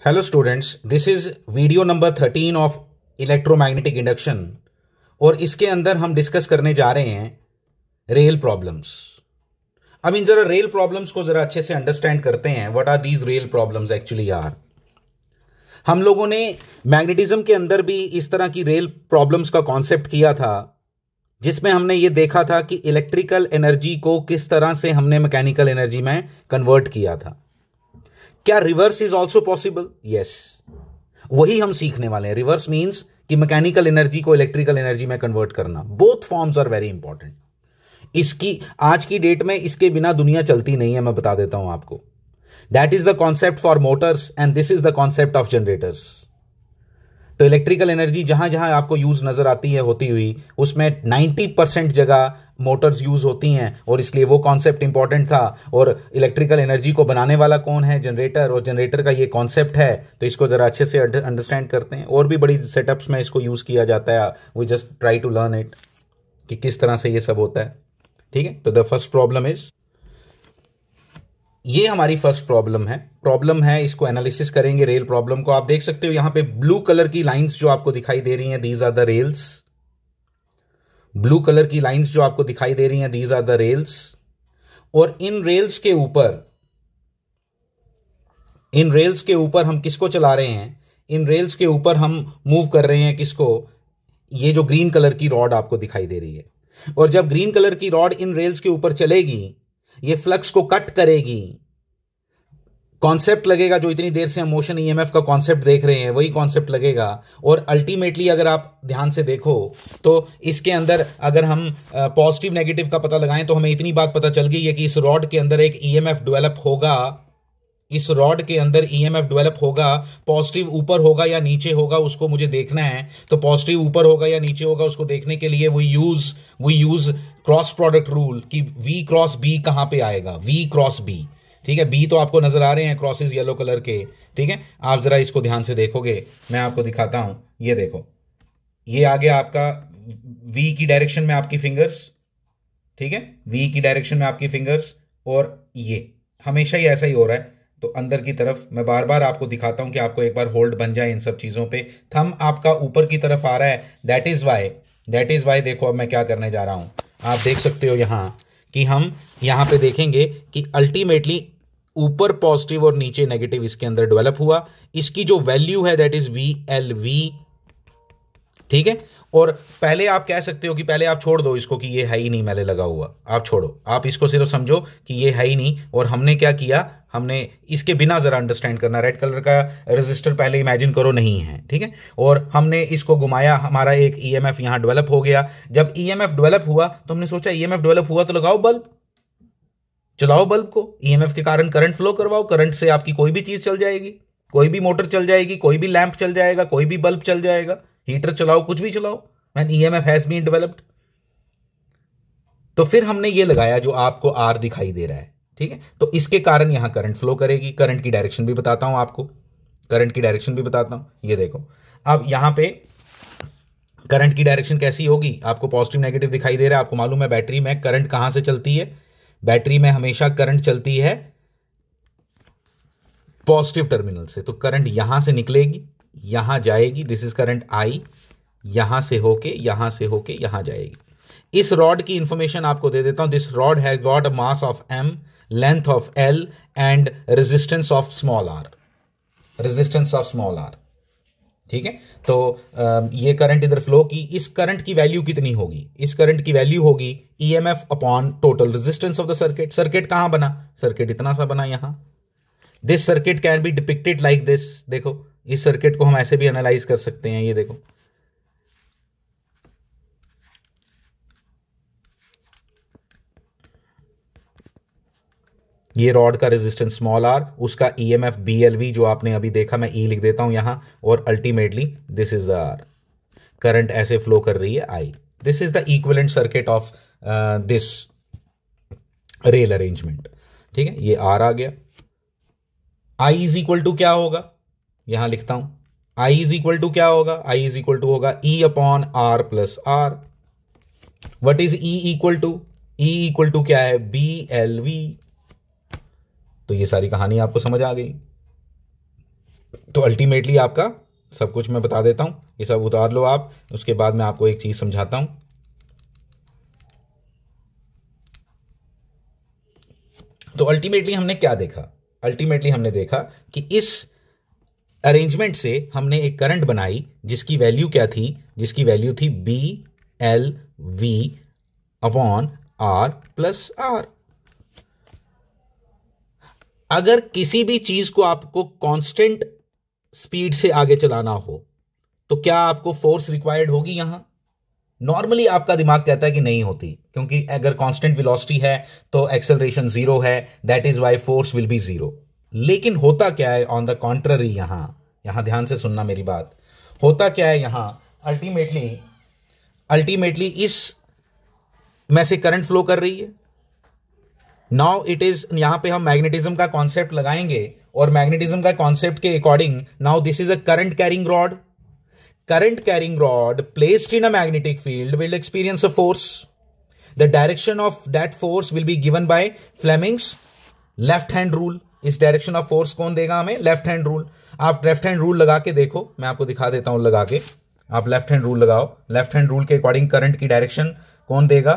Hello students, this is video number 13 of electromagnetic induction और इसके अंदर हम डिस्कस करने जा रहे हैं रेल प्रॉब्लम्स। अब इन जरा रेल प्रॉब्लम्स को जरा अच्छे से अंडरस्टैंड करते हैं। What are these rail problems actually are. हम लोगों ने मैग्नेटिज्म के अंदर भी इस तरह की रेल प्रॉब्लम्स का कॉन्सेप्ट किया था, जिसमें हमने ये देखा था कि इलेक्ट्रिकल एनर्जी को किस तरह से हमने मैकेनिकल एनर्जी में कन्वर्ट किया था। क्या reverse is also possible? Yes, वही हम सीखने वाले हैं। रिवर्स मीन्स कि मैकेनिकल एनर्जी को इलेक्ट्रिकल एनर्जी में कन्वर्ट करना। Both forms are very important. इसकी आज की डेट में इसके बिना दुनिया चलती नहीं है, मैं बता देता हूं आपको। That is the concept for Motors and this is the concept of generators. तो इलेक्ट्रिकल एनर्जी जहां जहां आपको यूज नजर आती है होती हुई, उसमें 90% जगह मोटर्स यूज होती हैं और इसलिए वो कॉन्सेप्ट इंपॉर्टेंट था। और इलेक्ट्रिकल एनर्जी को बनाने वाला कौन है? जनरेटर। और जनरेटर का ये कॉन्सेप्ट है, तो इसको जरा अच्छे से अंडरस्टैंड करते हैं। और भी बड़ी सेटअप्स में इसको यूज किया जाता है। We just try to learn it कि किस तरह से ये सब होता है। ठीक है, तो द फर्स्ट प्रॉब्लम इज, ये हमारी फर्स्ट प्रॉब्लम है। इसको एनालिसिस करेंगे रेल प्रॉब्लम को। आप देख सकते हो यहां पे ब्लू कलर की लाइंस जो आपको दिखाई दे रही हैं, these are the rails. Blue colour की लाइंस जो आपको दिखाई दे रही हैं, दीज आर द रेल्स। और इन रेल्स के ऊपर हम किसको चला रहे हैं? इन रेल्स के ऊपर हम मूव कर रहे हैं किसको? ये जो ग्रीन कलर की रॉड आपको दिखाई दे रही है। और जब ग्रीन कलर की रॉड इन रेल्स के ऊपर चलेगी, ये फ्लक्स को कट करेगी। कॉन्सेप्ट लगेगा जो इतनी देर से हम मोशन ईएमएफ का कॉन्सेप्ट देख रहे हैं, वही कॉन्सेप्ट लगेगा। और अल्टीमेटली अगर आप ध्यान से देखो तो इसके अंदर अगर हम पॉजिटिव नेगेटिव का पता लगाएं तो हमें इतनी बात पता चल गई है कि इस रॉड के अंदर एक ईएमएफ डेवलप होगा। इस रॉड के अंदर ईएमएफ डेवलप होगा। पॉजिटिव ऊपर होगा या नीचे होगा, उसको मुझे देखना है। तो पॉजिटिव ऊपर होगा या नीचे होगा, उसको देखने के लिए we use cross product rule कि V क्रॉस B कहां पे आएगा? V cross B। ठीक है, बी तो आपको नजर आ रहे हैं क्रॉसेस येलो कलर के। ठीक है, आप जरा इसको ध्यान से देखोगे, मैं आपको दिखाता हूं। ये देखो, ये आ गया आपका V की डायरेक्शन में आपकी फिंगर्स। ठीक है, V की डायरेक्शन में आपकी फिंगर्स। और ये हमेशा ही ऐसा ही हो रहा है। तो अंदर की तरफ मैं बार बार आपको दिखाता हूं कि आपको एक बार होल्ड बन जाए इन सब चीजों पे। थंब आपका ऊपर की तरफ आ रहा है। दैट इज वाई देखो अब मैं क्या करने जा रहा हूं। आप देख सकते हो यहां कि हम यहां पे देखेंगे कि अल्टीमेटली ऊपर पॉजिटिव और नीचे नेगेटिव इसके अंदर डेवलप हुआ। इसकी जो वैल्यू है दैट इज VLV। ठीक है, और पहले आप कह सकते हो कि पहले आप छोड़ दो इसको कि ये है ही नहीं मैंने लगा हुआ। आप छोड़ो, आप इसको सिर्फ समझो कि ये है ही नहीं। और हमने क्या किया, हमने इसके बिना जरा अंडरस्टैंड करना। रेड कलर का रेजिस्टर पहले इमेजिन करो नहीं है। ठीक है, और हमने इसको घुमाया, हमारा एक ईएमएफ यहां डेवलप हो गया। जब ईएमएफ डेवलप हुआ तो हमने सोचा ईएमएफ डेवलप हुआ तो लगाओ बल्ब, चलाओ बल्ब को। ईएमएफ के कारण करंट फ्लो करवाओ। करंट से आपकी कोई भी चीज चल जाएगी, कोई भी मोटर चल जाएगी, कोई भी लैंप चल जाएगा, कोई भी बल्ब चल जाएगा, हीटर चलाओ, कुछ भी चलाओ, when EMF has been developed. तो फिर हमने ये लगाया जो आपको आर दिखाई दे रहा है। ठीक है, तो इसके कारण यहां करंट फ्लो करेगी। करंट की डायरेक्शन भी बताता हूं आपको, करंट की डायरेक्शन भी बताता हूं। ये देखो, अब यहां पे करंट की डायरेक्शन कैसी होगी? आपको पॉजिटिव नेगेटिव दिखाई दे रहा है। आपको मालूम है बैटरी में करंट कहां से चलती है? बैटरी में हमेशा करंट चलती है पॉजिटिव टर्मिनल से। तो करंट यहां से निकलेगी, यहां जाएगी, दिस इज करंट आई, यहां से होके यहां जाएगी। इस रॉड की इंफॉर्मेशन आपको दे देता हूं। This rod has got a mass of m, length of l and resistance of small r। ठीक है, तो ये करंट इधर फ्लो की। इस करंट की वैल्यू कितनी होगी? इस करंट की वैल्यू होगी EMF upon total resistance of the circuit. Circuit कहां बना? सर्किट इतना सा बना यहां। This circuit can be depicted like this. देखो, इस सर्किट को हम ऐसे भी एनालाइज कर सकते हैं। ये देखो, ये रॉड का रेजिस्टेंस स्मॉल r, उसका EMF BLV जो आपने अभी देखा, मैं E लिख देता हूं यहां। और ultimately this is the R। Current ऐसे फ्लो कर रही है I। This is the equivalent circuit of this rail arrangement. ठीक है, ये R आ गया। I इज इक्वल टू क्या होगा? यहां लिखता हूं, I इज इक्वल टू क्या होगा? I इज इक्वल टू होगा E upon R plus R। What is E equal to? E equal to क्या है? BLV। तो ये सारी कहानी आपको समझ आ गई। तो अल्टीमेटली आपका सब कुछ मैं बता देता हूं, ये सब उतार लो आप, उसके बाद मैं आपको एक चीज समझाता हूं। तो अल्टीमेटली हमने क्या देखा? अल्टीमेटली हमने देखा कि इस अरेंजमेंट से हमने एक करंट बनाई जिसकी वैल्यू क्या थी? जिसकी वैल्यू थी B L V upon R plus R. अगर किसी भी चीज को आपको कांस्टेंट स्पीड से आगे चलाना हो तो क्या आपको फोर्स रिक्वायर्ड होगी? यहां नॉर्मली आपका दिमाग कहता है कि नहीं होती, क्योंकि अगर कांस्टेंट वेलोसिटी है तो एक्सेलरेशन जीरो है, that is why force will be zero. लेकिन होता क्या है ऑन द कॉन्ट्ररी? यहां ध्यान से सुनना मेरी बात। होता क्या है यहां? अल्टीमेटली इस में से करंट फ्लो कर रही है। नाउ इट इज, यहां पे हम मैग्नेटिज्म का कॉन्सेप्ट लगाएंगे और मैग्नेटिज्म का कॉन्सेप्ट के according now this is a current carrying rod. Current carrying rod placed in a magnetic field will experience a force. The direction of that force will be given by Fleming's left hand rule. इस direction of force कौन देगा हमें? Left hand rule. आप left hand rule लगा के देखो, मैं आपको दिखा देता हूं लगा के। आप लेफ्ट हैंड रूल लगाओ, लेफ्ट हैंड रूल के अकॉर्डिंग करंट की डायरेक्शन कौन देगा?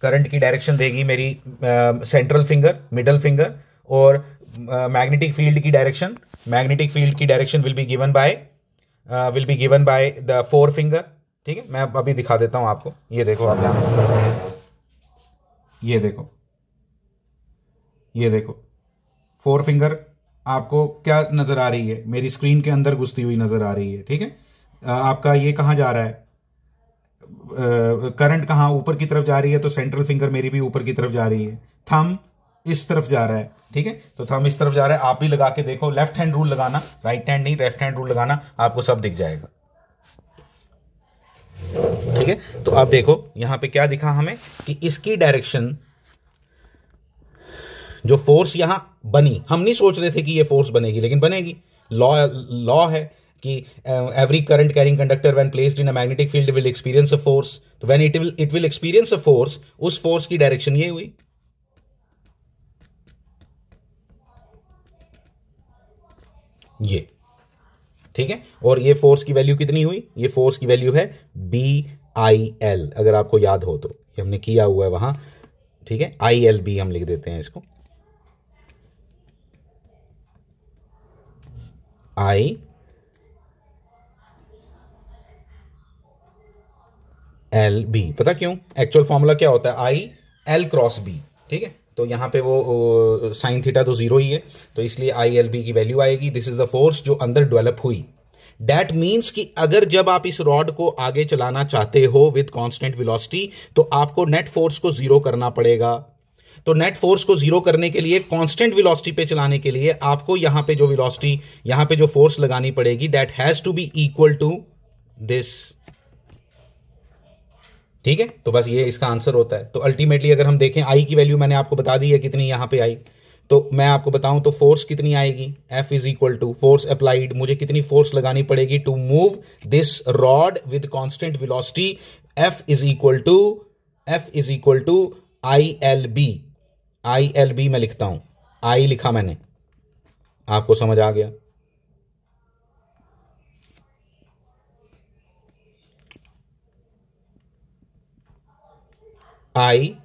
करंट की डायरेक्शन देगी मेरी सेंट्रल फिंगर, मिडल फिंगर। और मैग्नेटिक फील्ड की direction will be given by the four finger. ठीक है, मैं अभी दिखा देता हूं आपको। ये देखो आप ध्यान से, ये देखो फोर फिंगर आपको क्या नजर आ रही है? मेरी स्क्रीन के अंदर घुसती हुई नजर आ रही है। ठीक है, आपका ये कहां जा रहा है? करंट कहां ऊपर की तरफ जा रही है, तो सेंट्रल फिंगर मेरी भी ऊपर की तरफ जा रही है। थंब इस तरफ जा रहा है। ठीक है, तो थंब इस तरफ जा रहा है। आप भी लगा के देखो, लेफ्ट हैंड रूल लगाना, राइट हैंड नहीं, लेफ्ट हैंड रूल लगाना, आपको सब दिख जाएगा। ठीक है, तो आप देखो यहां पे क्या दिखा हमें कि इसकी डायरेक्शन, जो फोर्स यहां बनी, हम नहीं सोच रहे थे कि ये फोर्स बनेगी, लेकिन बनेगी। लॉ है कि every current carrying conductor when placed in a magnetic field will experience a force. तो when it will experience a force, उस फोर्स की डायरेक्शन ये हुई। ये ठीक है, और ये फोर्स की वैल्यू कितनी हुई? ये फोर्स की वैल्यू है BIL, अगर आपको याद हो तो, ये हमने किया हुआ है वहां। ठीक है, ILB हम लिख देते हैं इसको, ILB। पता क्यों? एक्चुअल फॉर्मूला क्या होता है? IL cross B। ठीक है, तो यहां पे वो साइन थीटा तो जीरो ही है, तो इसलिए ILB की वैल्यू आएगी। दिस इज द फोर्स जो अंदर डेवलप हुई। दैट मीन्स कि अगर जब आप इस रॉड को आगे चलाना चाहते हो विद कांस्टेंट वेलोसिटी, तो आपको नेट फोर्स को जीरो करना पड़ेगा। तो नेट फोर्स को जीरो करने के लिए, कांस्टेंट वेलोसिटी पे चलाने के लिए, आपको यहां पे जो वेलोसिटी, यहां पे जो फोर्स लगानी पड़ेगी, that has to be equal to this. ठीक है, तो बस ये इसका आंसर होता है। तो अल्टीमेटली अगर हम देखें, आई की वैल्यू मैंने आपको बता दी है कितनी यहां पे आई, तो मैं आपको बताऊं तो फोर्स कितनी आएगी? F is equal to force applied. मुझे कितनी फोर्स लगानी पड़ेगी to move this rod with constant velocity? F is equal to ILB। ILB मैं लिखता हूं, I लिखा मैंने, आपको समझ आ गया? ILV।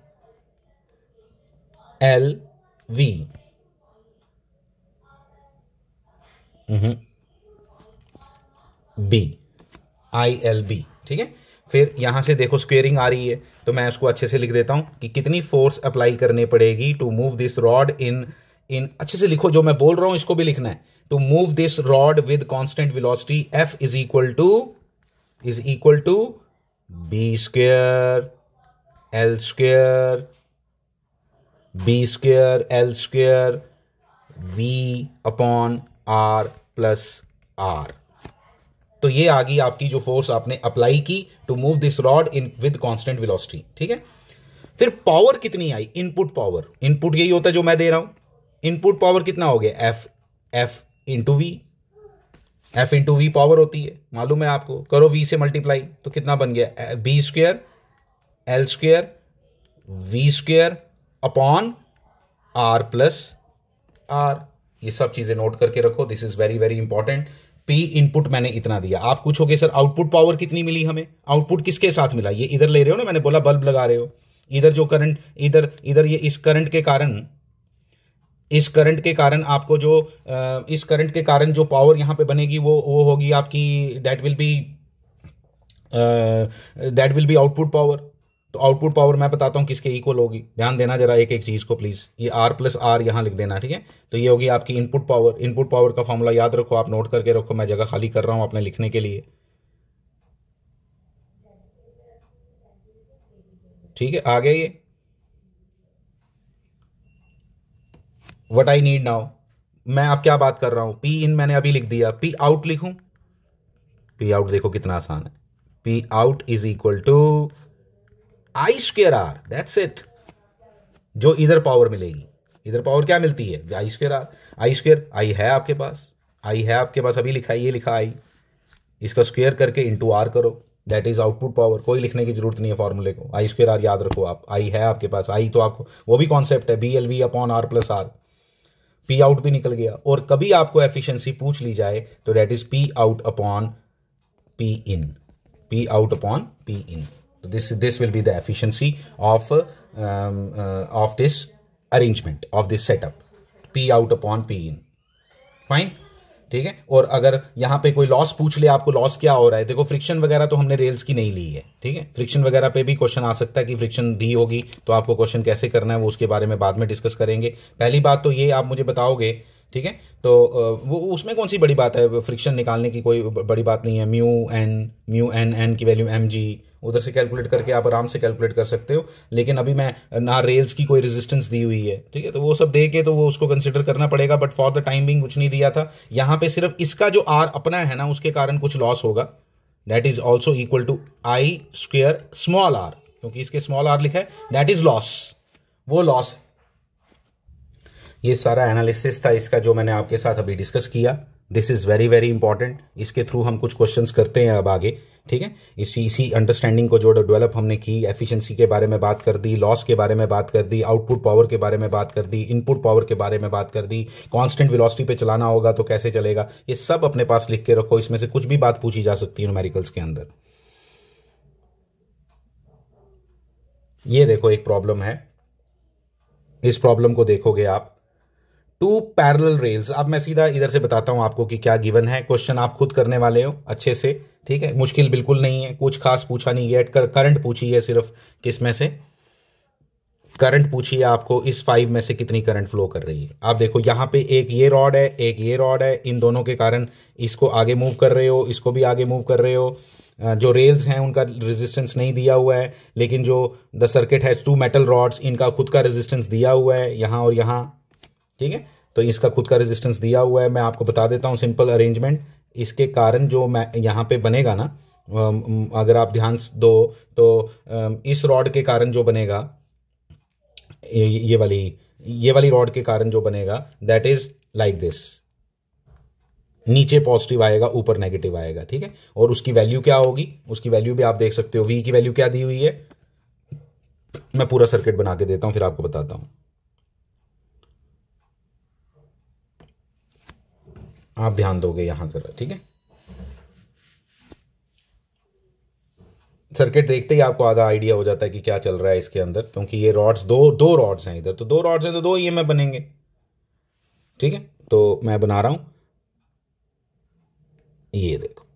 B, ILB। ठीक है, फिर यहां से देखो स्क्वेयरिंग आ रही है, तो मैं उसको अच्छे से लिख देता हूं कि कितनी फोर्स अप्लाई करनी पड़ेगी टू मूव दिस रॉड इन अच्छे से लिखो, जो मैं बोल रहा हूं इसको भी लिखना है। To move this rod with constant velocity, F is equal to B square L square, B square L square, V upon R plus R। तो ये आ गई आपकी जो फोर्स आपने अप्लाई की to move this rod in with constant velocity. ठीक है, फिर पावर कितनी आई? इनपुट पावर, इनपुट यही होता है जो मैं दे रहा हूं। इनपुट पावर कितना हो गया? F into V। F into V power होती है, मालूम है आपको। करो V से मल्टीप्लाई, तो कितना बन गया? B square L square V square upon R plus R। ये सब चीज़ें नोट करके रखो, this is very very important. P input मैंने इतना दिया। आप पूछोगे सर आउटपुट पावर कितनी मिली हमें, आउटपुट किसके साथ मिला, ये इधर ले रहे हो ना, मैंने बोला बल्ब लगा रहे हो, इधर जो करंट इधर इधर ये इस करंट के आपको जो इस करंट के कारण जो पावर यहां पे बनेगी वो होगी आपकी, that will be output power. तो आउटपुट पावर मैं बताता हूं किसके इक्वल होगी, ध्यान देना जरा एक एक चीज को प्लीज, ये R प्लस आर यहां लिख देना, ठीक है। तो ये होगी आपकी इनपुट पावर। इनपुट पावर का फॉर्मूला याद रखो, आप नोट करके रखो, मैं जगह खाली कर रहा हूं अपने लिखने के लिए, ठीक है। आगे ये व्हाट आई नीड नाउ, मैं अब क्या बात कर रहा हूं, पी इन मैंने अभी लिख दिया, पी आउट लिखूं, पी आउट देखो कितना आसान है, P out is equal to I square R, that's it. जो इधर पावर मिलेगी, इधर पावर क्या मिलती है, I square R. I square आई है आपके पास, आई है आपके पास, अभी लिखा है, ये लिखा आई, इसका स्क्वेयर करके इंटू आर करो, दैट इज आउटपुट पावर। कोई लिखने की जरूरत नहीं है फॉर्मूले को, आई स्क्वेयर आर याद रखो आप, आई है आपके पास, आई तो आपको वो भी कॉन्सेप्ट है, B L V upon R plus R. P out भी निकल गया। और कभी आपको एफिशिएंसी पूछ ली जाए तो that is P out upon P in, P out upon P in. This will be the efficiency of this arrangement, of this setup, P out upon P in, fine, ठीक है। और अगर यहाँ पे कोई लॉस पूछ ले आपको, लॉस क्या हो रहा है, देखो फ्रिक्शन वगैरह तो हमने रेल्स की नहीं ली है, ठीक है। फ्रिक्शन वगैरह पे भी क्वेश्चन आ सकता है कि फ्रिक्शन दी होगी तो आपको क्वेश्चन कैसे करना है, वो उसके बारे में बाद में डिस्कस करेंगे। पहली बात तो ये आप मुझे बताओगे, ठीक है। तो वो उसमें कौन सी बड़ी बात है, फ्रिक्शन निकालने की कोई बड़ी बात नहीं है। म्यू एन की वैल्यू mg, उधर से कैलकुलेट करके आप आराम से कैलकुलेट कर सकते हो। लेकिन अभी मैं ना रेल्स की कोई रेजिस्टेंस दी हुई है, ठीक है, तो वो सब दे के तो वो उसको कंसिडर करना पड़ेगा, but for the time being कुछ नहीं दिया था। यहाँ पे सिर्फ इसका जो आर अपना है ना, उसके कारण कुछ लॉस होगा, that is also equal to I square small R, क्योंकि इसके स्मॉल आर लिखा है, दैट इज लॉस, वो लॉस है। ये सारा एनालिसिस था इसका जो मैंने आपके साथ अभी डिस्कस किया। This is very very important, इसके थ्रू हम कुछ क्वेश्चंस करते हैं अब आगे, ठीक है। इसी अंडरस्टैंडिंग को जो डेवलप हमने की, एफिशिएंसी के बारे में बात कर दी, लॉस के बारे में बात कर दी, आउटपुट पावर के बारे में बात कर दी, इनपुट पावर के बारे में बात कर दी, कांस्टेंट वेलोसिटी पे चलाना होगा तो कैसे चलेगा, ये सब अपने पास लिख के रखो। इसमें से कुछ भी बात पूछी जा सकती है न्यूमेरिकल्स के अंदर। ये देखो एक प्रॉब्लम है, इस प्रॉब्लम को देखोगे आप, टू पैरेलल रेल्स। अब मैं सीधा इधर से बताता हूं आपको कि क्या गिवन है, क्वेश्चन आप खुद करने वाले हो अच्छे से, ठीक है। मुश्किल बिल्कुल नहीं है, कुछ खास पूछा नहीं है, करंट पूछी है सिर्फ, किस में से करंट पूछी है आपको, इस 5 में से कितनी करंट फ्लो कर रही है। आप देखो यहाँ पे एक ये रॉड है, एक ये रॉड है, इन दोनों के कारण इसको आगे मूव कर रहे हो, इसको भी आगे मूव कर रहे हो। जो रेल्स हैं उनका रेजिस्टेंस नहीं दिया हुआ है, लेकिन जो the circuit has 2 metal rods, इनका खुद का रेजिस्टेंस दिया हुआ है यहाँ और यहाँ, ठीक है। तो इसका खुद का रेजिस्टेंस दिया हुआ है। मैं आपको बता देता हूँ सिंपल अरेंजमेंट, इसके कारण जो मैं यहाँ पे बनेगा ना, अगर आप ध्यान दो तो इस रॉड के कारण जो बनेगा, ये वाली रॉड के कारण जो बनेगा, दैट इज लाइक दिस, नीचे पॉजिटिव आएगा, ऊपर नेगेटिव आएगा, ठीक है। और उसकी वैल्यू क्या होगी, उसकी वैल्यू भी आप देख सकते हो, V की वैल्यू क्या दी हुई है, मैं पूरा सर्किट बना के देता हूं फिर आपको बताता हूं, आप ध्यान दोगे यहां जरा, ठीक है। सर्किट देखते ही आपको आधा आइडिया हो जाता है कि क्या चल रहा है इसके अंदर, क्योंकि ये रॉड्स दो रॉड्स हैं इधर, तो 2 रॉड्स हैं तो 2 EMF बनेंगे, ठीक है। तो मैं बना रहा हूं, ये देखो,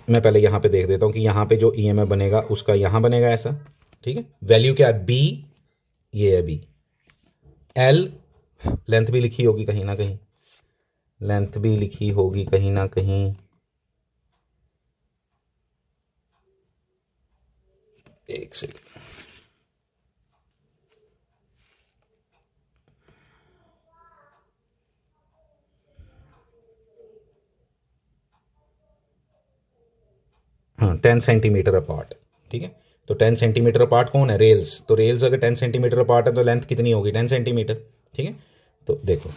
मैं पहले यहां पे देख देता हूं कि यहां पे जो EMF बनेगा उसका यहां बनेगा ऐसा, ठीक है। वैल्यू क्या है, B, ये है B, L लेंथ भी लिखी होगी कहीं ना कहीं, लेंथ भी लिखी होगी कहीं ना कहीं, एक सेकंड, हाँ 10 सेंटीमीटर अपार्ट, ठीक है। तो 10 सेंटीमीटर अपार्ट कौन है, रेल्स, तो रेल्स अगर 10 सेंटीमीटर अपार्ट है तो लेंथ कितनी होगी, 10 सेंटीमीटर, ठीक है। तो देखो,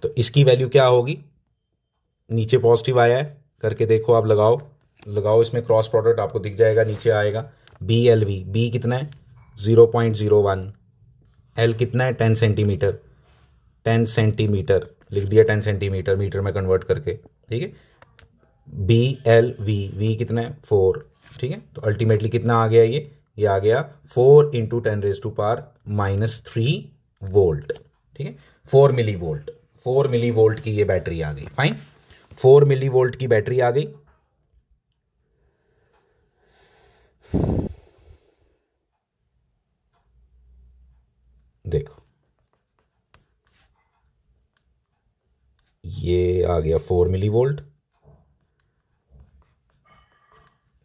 तो इसकी वैल्यू क्या होगी, नीचे पॉजिटिव आया है करके देखो, आप लगाओ इसमें क्रॉस प्रोडक्ट, आपको दिख जाएगा, नीचे आएगा BLV, B कितना है 0.01, L कितना है 10 सेंटीमीटर, 10 सेंटीमीटर लिख दिया, 10 सेंटीमीटर मीटर में कन्वर्ट करके, ठीक है। BLV कितना है 4, ठीक है। तो अल्टीमेटली कितना आ गया ये आ गया 4 × 10⁻³ वोल्ट, ठीक है। 4 मिलीवोल्ट, 4 मिलीवोल्ट की ये बैटरी आ गई। फाइन, 4 मिलीवोल्ट की बैटरी आ गई। देखो ये आ गया 4 मिलीवोल्ट,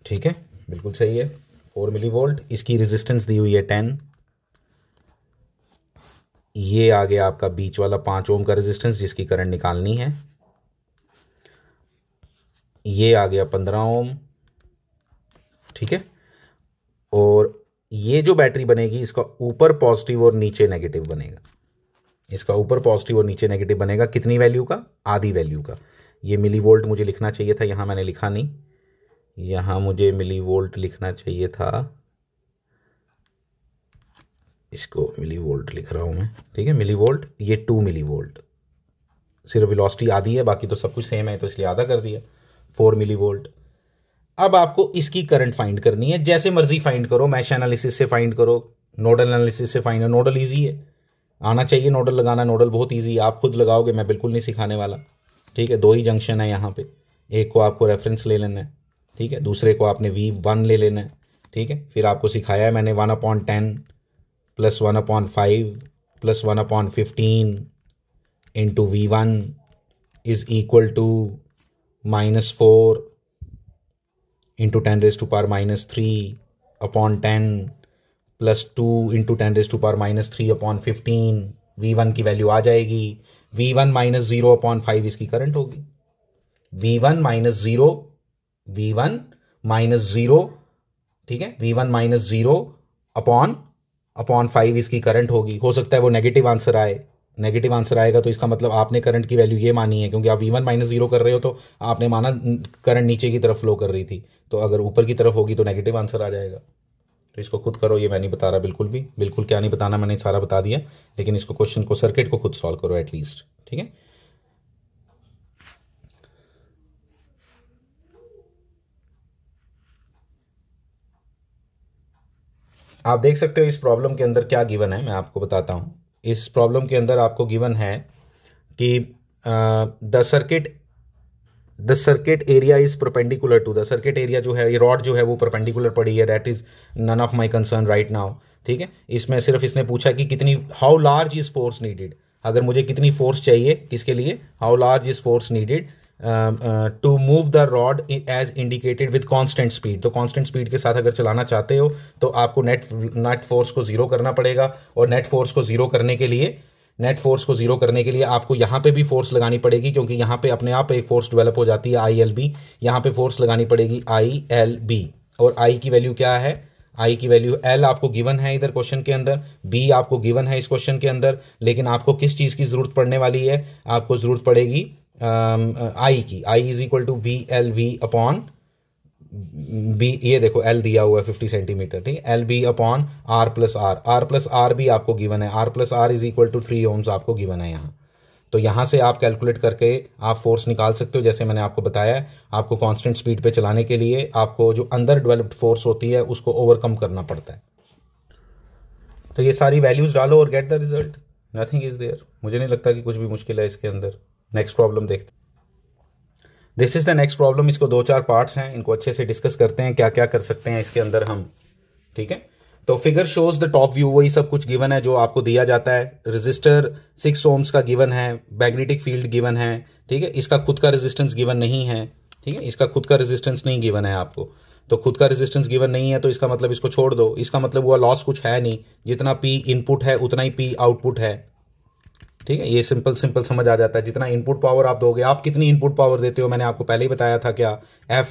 ठीक है, बिल्कुल सही है। 4 मिलीवोल्ट, इसकी रेजिस्टेंस दी हुई है 10। ये आ गया आपका बीच वाला 5 ओम का रेजिस्टेंस जिसकी करंट निकालनी है। ये आ गया 15 ओम, ठीक है। और ये जो बैटरी बनेगी इसका ऊपर पॉजिटिव और नीचे नेगेटिव बनेगा। इसका ऊपर पॉजिटिव और नीचे नेगेटिव बनेगा कितनी वैल्यू का? आधी वैल्यू का। ये मिलीवोल्ट मुझे लिखना चाहिए था, यहां मैंने लिखा नहीं, यहां मुझे मिलीवोल्ट लिखना चाहिए था, इसको मिलीवोल्ट लिख रहा हूं मैं, ठीक है। मिलीवोल्ट, ये 2 मिलीवोल्ट, सिर्फ वेलोसिटी आधी है, बाकी तो सब कुछ सेम है, तो इसलिए आधा कर दिया, 4 मिलीवोल्ट। अब आपको इसकी करंट फाइंड करनी है, जैसे मर्जी फाइंड करो, मैश एनालिसिस से फाइंड करो, नोडल एनालिसिस से फाइंड, नोडल ईजी है, आना चाहिए नोडल लगाना, नोडल बहुत ईजी है, आप खुद लगाओगे, मैं बिल्कुल नहीं सिखाने वाला, ठीक है। 2 ही जंक्शन है यहाँ पे, एक को आपको रेफरेंस ले लेना है, ठीक है, दूसरे को आपने V1 ले लेना है, ठीक है। फिर आपको सिखाया है मैंने 1/10 + 1/5 + 1/15 × V1 = -4 × 10⁻³ + 2 × 10⁻³ V1 की वैल्यू आ जाएगी। V1 - 0/5 इसकी करंट होगी। V1 - 0, ठीक है, V1 - 0/5 इसकी करंट होगी। हो सकता है वो नेगेटिव आंसर आए, नेगेटिव आंसर आएगा तो इसका मतलब आपने करंट की वैल्यू ये मानी है, क्योंकि आप V1 - 0 कर रहे हो तो आपने माना करंट नीचे की तरफ फ्लो कर रही थी, तो अगर ऊपर की तरफ होगी तो नेगेटिव आंसर आ जाएगा। तो इसको खुद करो, ये मैं नहीं बता रहा बिल्कुल भी, बिल्कुल क्या नहीं बताना, मैंने सारा बता दिया, लेकिन इसको क्वेश्चन को, सर्किट को खुद सॉल्व करो एटलीस्ट, ठीक है। आप देख सकते हो इस प्रॉब्लम के अंदर क्या गिवन है, मैं आपको बताता हूं। इस प्रॉब्लम के अंदर आपको गिवन है कि the circuit area is perpendicular to the circuit area, जो है ये रॉड जो है वो परपेंडिकुलर पड़ी है, that is none of my concern right now, ठीक है। इसमें सिर्फ इसने पूछा कि कितनी, how large is force needed, अगर मुझे कितनी फोर्स चाहिए, किसके लिए, how large is force needed to move the rod as indicated with constant speed. तो कांस्टेंट स्पीड के साथ अगर चलाना चाहते हो तो आपको नेट फोर्स को जीरो करना पड़ेगा, और नेट फोर्स को जीरो करने के लिए आपको यहाँ पे भी फोर्स लगानी पड़ेगी, क्योंकि यहाँ पे अपने आप एक फोर्स डेवलप हो जाती है ILB, यहाँ पे फोर्स लगानी पड़ेगी ILB, और I की वैल्यू क्या है, I की वैल्यू L आपको गिवन है इधर क्वेश्चन के अंदर, B आपको गिवन है इस क्वेश्चन के अंदर, लेकिन आपको किस चीज़ की जरूरत पड़ने वाली है, आपको जरूरत पड़ेगी I की, I = BLV/B, ये देखो L दिया हुआ है 50 सेंटीमीटर, ठीक है, LB/R+R भी आपको गिवन है, R+R = 3 ओम्स आपको गिवन है यहाँ। तो यहाँ से आप कैलकुलेट करके आप फोर्स निकाल सकते हो, जैसे मैंने आपको बताया, आपको कांस्टेंट स्पीड पे चलाने के लिए आपको जो अंदर डेवलप्ड फोर्स होती है उसको ओवरकम करना पड़ता है। तो ये सारी वैल्यूज डालो और get the result, nothing is there. मुझे नहीं लगता कि कुछ भी मुश्किल है इसके अंदर। नेक्स्ट प्रॉब्लम देखते, this is the next problem. इसको 2-4 पार्ट्स हैं, इनको अच्छे से डिस्कस करते हैं, क्या क्या कर सकते हैं इसके अंदर हम, ठीक है। तो figure shows the top view, वही सब कुछ गिवन है जो आपको दिया जाता है। रेजिस्टर 6 ओम्स का गिवन है, मैग्नेटिक फील्ड गिवन है, ठीक है। इसका खुद का रेजिस्टेंस गिवन नहीं है, ठीक है, इसका खुद का रेजिस्टेंस नहीं गिवन है आपको, तो खुद का रेजिस्टेंस गिवन नहीं है तो इसका मतलब इसको छोड़ दो, इसका मतलब हुआ लॉस कुछ है नहीं, जितना P इनपुट है उतना ही P आउटपुट है, ठीक है। ये सिंपल समझ आ जाता है। जितना इनपुट पावर आप दोगे, आप कितनी इनपुट पावर देते हो मैंने आपको पहले ही बताया था, क्या, F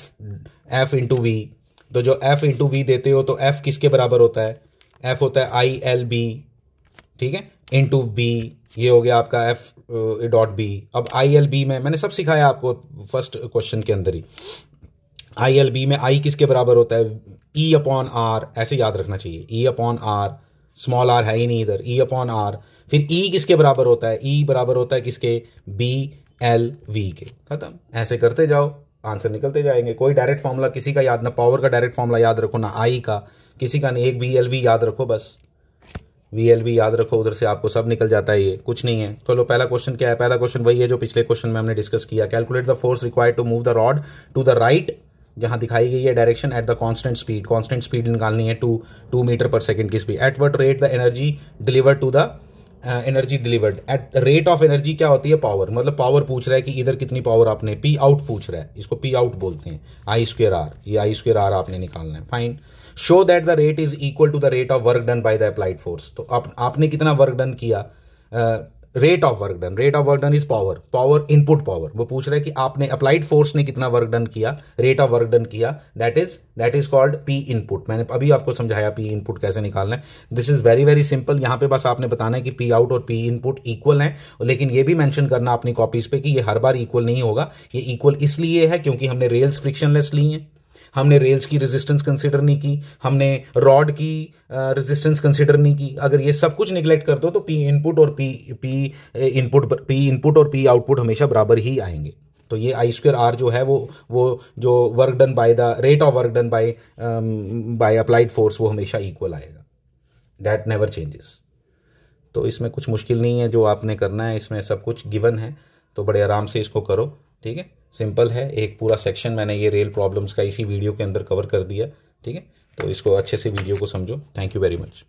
× V। तो जो F × V देते हो तो F किसके बराबर होता है, F होता है ILB, ठीक है, × B, ये हो गया आपका F.B। अब ILB में मैंने सब सिखाया आपको फर्स्ट क्वेश्चन के अंदर ही। ILB में I किसके बराबर होता है, E/R, ऐसे याद रखना चाहिए, E/R स्मॉल आर है ही नहीं इधर, ई अपॉन आर। फिर ई किसके बराबर होता है, ई बराबर होता है किसके, बी एल वी के। खत्म। ऐसे करते जाओ, आंसर निकलते जाएंगे। कोई डायरेक्ट फॉर्मूला किसी का याद ना, पावर का डायरेक्ट फॉर्मूला याद रखो ना, आई का किसी का नहीं, एक वी एल वी याद रखो बस, वी एल वी याद रखो, उधर से आपको सब निकल जाता है, ये कुछ नहीं है। चलो पहला क्वेश्चन क्या है, पहला क्वेश्चन वही है जो पिछले क्वेश्चन में हमने डिस्कस किया। Calculate the force required to move the rod to the right, जहां दिखाई गई है direction, at the constant speed. Constant speed निकालनी है 2 मीटर पर सेकंड की स्पीड। At what rate the energy delivered to the energy delivered, at rate of energy क्या होती है, पावर। मतलब पावर पूछ रहा है कि इधर कितनी पावर आपने, पी आउट पूछ रहा है, इसको पी आउट बोलते हैं, आई स्क्वेयर आर, ये आई स्क्वेयर आर आपने निकालना है। Fine. Show that the rate is equal to the rate of work done by the applied force. तो आपने कितना वर्क डन किया, rate of work done, rate of work done is power, power input power. वो पूछ रहा है कि आपने अप्लाइड फोर्स ने कितना वर्क डन किया, रेट ऑफ वर्क डन किया, that is called P input. मैंने अभी आपको समझाया पी इनपुट कैसे निकालना है। This is very very simple. यहां पे बस आपने बताना है कि पी आउट और पी इनपुट इक्वल हैं, लेकिन ये भी मेंशन करना अपनी कॉपीज पे कि ये हर बार इक्वल नहीं होगा। ये इक्वल इसलिए है क्योंकि हमने रेल्स फ्रिक्शनलेस ली हैं, हमने रेल्स की रेजिस्टेंस कंसीडर नहीं की, हमने रॉड की रेजिस्टेंस कंसीडर नहीं की। अगर ये सब कुछ निगलेक्ट कर दो तो पी इनपुट और पी इनपुट और पी आउटपुट हमेशा बराबर ही आएंगे। तो ये आई स्क्वायर आर जो है वो जो work done by the rate of work done by applied force, वो हमेशा इक्वल आएगा, दैट नेवर चेंजेस। तो इसमें कुछ मुश्किल नहीं है, जो आपने करना है इसमें सब कुछ गिवन है, तो बड़े आराम से इसको करो। ठीक है, सिंपल है। एक पूरा सेक्शन मैंने ये रेल प्रॉब्लम्स का इसी वीडियो के अंदर कवर कर दिया। ठीक है, तो इसको अच्छे से वीडियो को समझो। Thank you very much.